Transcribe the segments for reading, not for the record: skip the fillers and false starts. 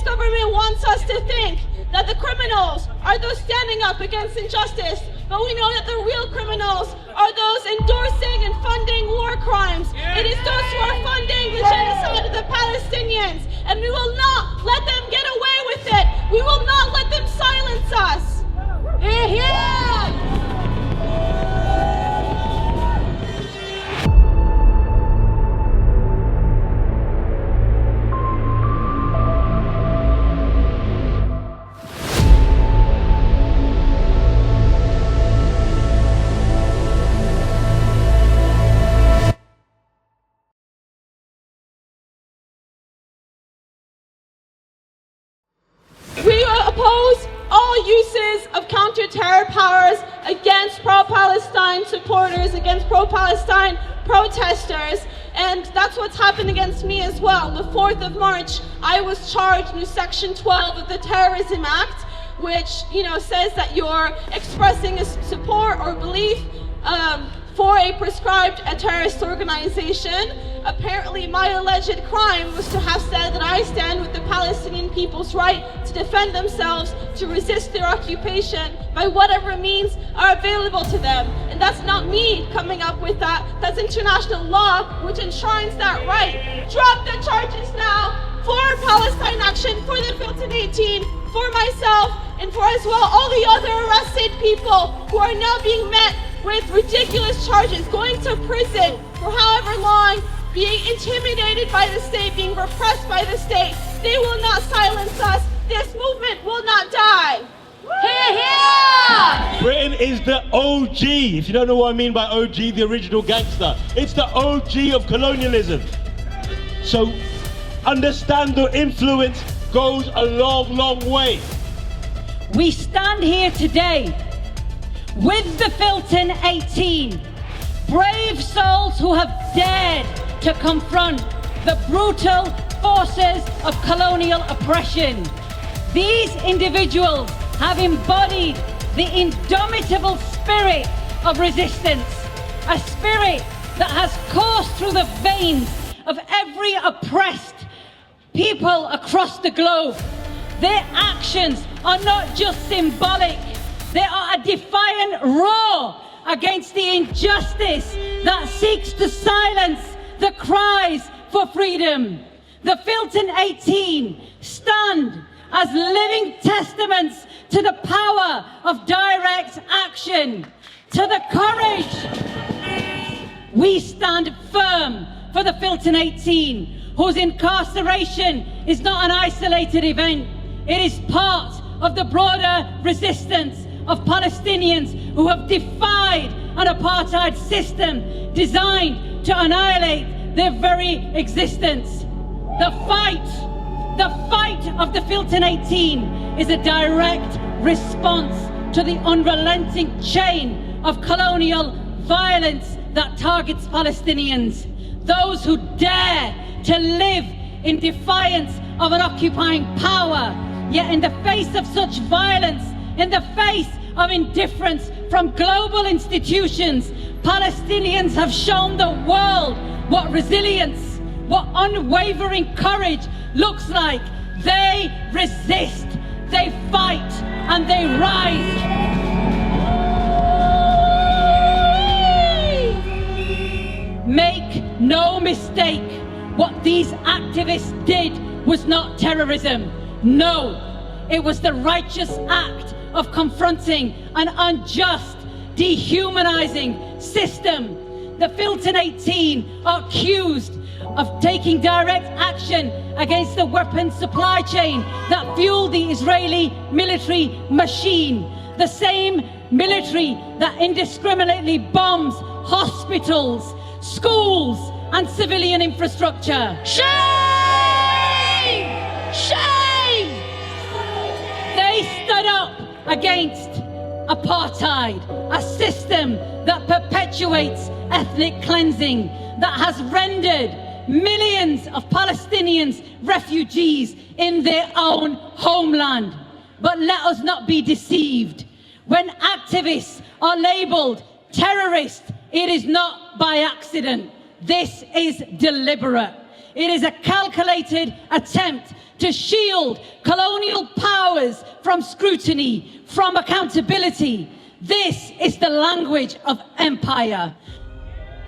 this government wants us to think that the criminals are those standing up against injustice, but we know that the real criminals are those endorsing and funding war crimes. It is those who are funding the genocide of the Palestinians, and we will not let them get away with it. We will not let them silence us. Hear, hear! We oppose all uses of counter-terror powers against pro-Palestine supporters, against pro-Palestine protesters, and that's what's happened against me as well. The 4th of March, I was charged under Section 12 of the Terrorism Act, which, says that you're expressing a support or belief for a prescribed terrorist organization. Apparently, my alleged crime was to have said that I stand with the Palestinian people's right to defend themselves, to resist their occupation by whatever means are available to them. And that's not me coming up with that. That's international law which enshrines that right. Drop the charges now for Palestine Action, for the Filton 18, for myself, and for as well all the other arrested people who are now being met with ridiculous charges, going to prison for however long, being intimidated by the state, being repressed by the state. They will not silence us. This movement will not die. Hear, hear! Britain is the OG. If you don't know what I mean by OG, the original gangster. It's the OG of colonialism. So understand the influence goes a long, long way. We stand here today with the Filton 18, brave souls who have dared to confront the brutal forces of colonial oppression. These individuals have embodied the indomitable spirit of resistance, a spirit that has coursed through the veins of every oppressed people across the globe. Their actions are not just symbolic, they are a defiant roar against the injustice that seeks to silence the cries for freedom. The Filton 18 stand as living testaments to the power of direct action, to the courage. We stand firm for the Filton 18, whose incarceration is not an isolated event. It is part of the broader resistance of Palestinians who have defied an apartheid system designed to annihilate their very existence. The fight of the Filton 18 is a direct response to the unrelenting chain of colonial violence that targets Palestinians. Those who dare to live in defiance of an occupying power, yet in the face of such violence, in the face of indifference from global institutions, Palestinians have shown the world what resilience, what unwavering courage looks like. They resist, they fight, and they rise. Make no mistake, what these activists did was not terrorism. No, it was the righteous act of confronting an unjust, dehumanizing system. The Filton 18 are accused of taking direct action against the weapons supply chain that fueled the Israeli military machine. The same military that indiscriminately bombs hospitals, schools, and civilian infrastructure. Shame! Shame! They stood up against apartheid, a system that perpetuates ethnic cleansing, that has rendered millions of Palestinians refugees in their own homeland. But let us not be deceived. When activists are labelled terrorists, it is not by accident. This is deliberate. It is a calculated attempt to shield colonial powers from scrutiny, from accountability. This is the language of empire.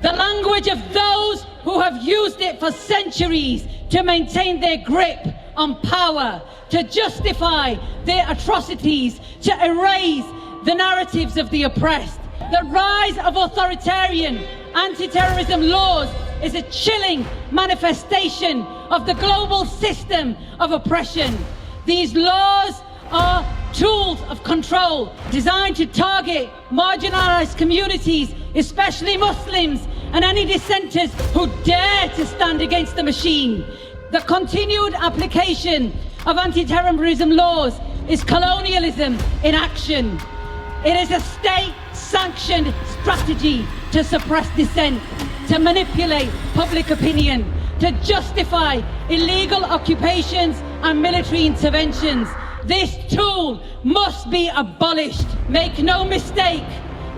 The language of those who have used it for centuries to maintain their grip on power, to justify their atrocities, to erase the narratives of the oppressed. The rise of authoritarian anti-terrorism laws is a chilling manifestation of the global system of oppression. These laws are tools of control designed to target marginalized communities, especially Muslims and any dissenters who dare to stand against the machine. The continued application of anti-terrorism laws is colonialism in action. It is a state-sanctioned strategy to suppress dissent, to manipulate public opinion, to justify illegal occupations and military interventions. This tool must be abolished. Make no mistake,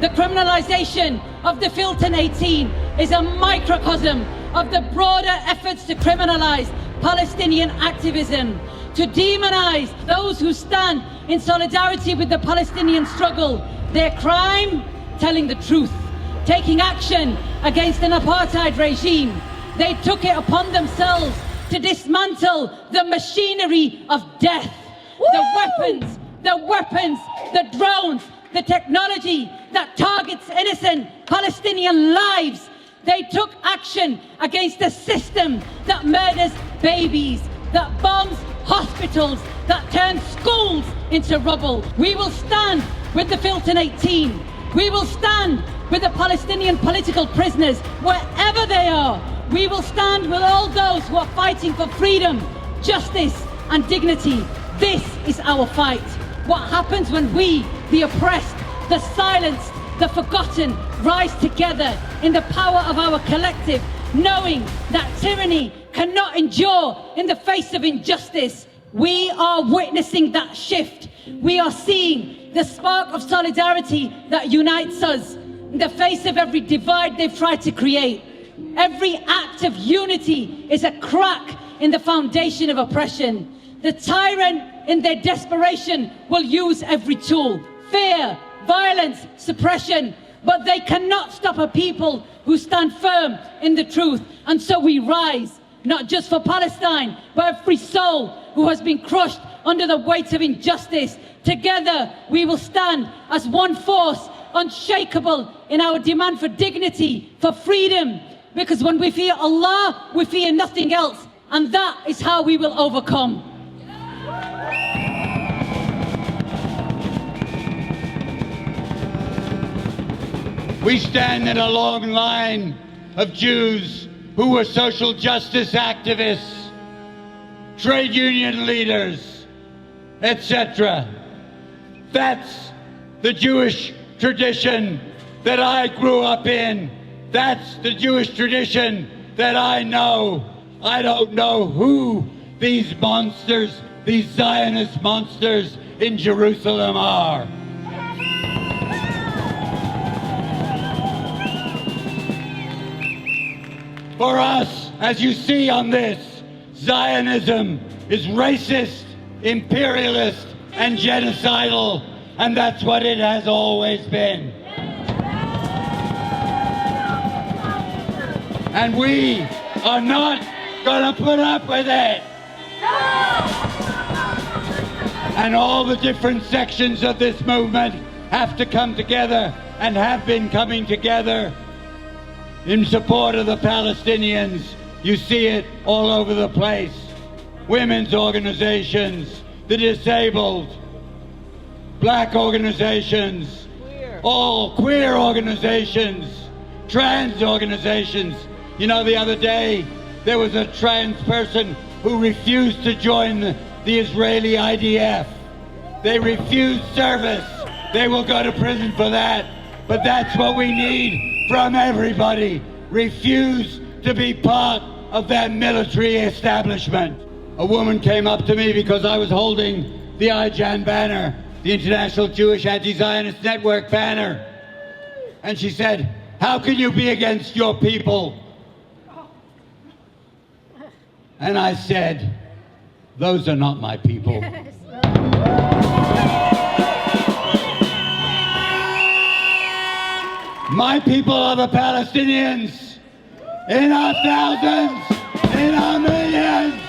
the criminalisation of the Filton 18 is a microcosm of the broader efforts to criminalise Palestinian activism, to demonise those who stand in solidarity with the Palestinian struggle. Their crime? Telling the truth, taking action against an apartheid regime. They took it upon themselves to dismantle the machinery of death. The weapons, the drones, the technology that targets innocent Palestinian lives. They took action against a system that murders babies, that bombs hospitals, that turns schools into rubble. We will stand with the Filton 18. We will stand with the Palestinian political prisoners, wherever they are. We will stand with all those who are fighting for freedom, justice, and dignity. This is our fight. What happens when we, the oppressed, the silenced, the forgotten, rise together in the power of our collective, knowing that tyranny cannot endure in the face of injustice? We are witnessing that shift. We are seeing the spark of solidarity that unites us in the face of every divide they've tried to create. Every act of unity is a crack in the foundation of oppression. The tyrant, in their desperation, will use every tool: fear, violence, suppression. But they cannot stop a people who stand firm in the truth. And so we rise, not just for Palestine, but every soul who has been crushed under the weight of injustice. Together we will stand as one force, unshakable in our demand for dignity, for freedom. Because when we fear Allah, we fear nothing else. And that is how we will overcome. We stand in a long line of Jews who were social justice activists, trade union leaders, etc. That's the Jewish tradition that I grew up in. That's the Jewish tradition that I know. I don't know who these monsters, these Zionist monsters in Jerusalem are. For us, as you see on this, Zionism is racist, imperialist, and genocidal, and that's what it has always been. And we are not gonna put up with it. And all the different sections of this movement have to come together and have been coming together in support of the Palestinians. You see it all over the place. Women's organizations, the disabled, black organizations, all queer organizations, trans organizations. You know, the other day, there was a trans person who refused to join the Israeli IDF. They refused service. They will go to prison for that. But that's what we need from everybody. Refuse to be part of that military establishment. A woman came up to me because I was holding the IJAN banner, the International Jewish Anti-Zionist Network banner. And she said, "How can you be against your people?" And I said, those are not my people. My people are the Palestinians, in our thousands, in our millions.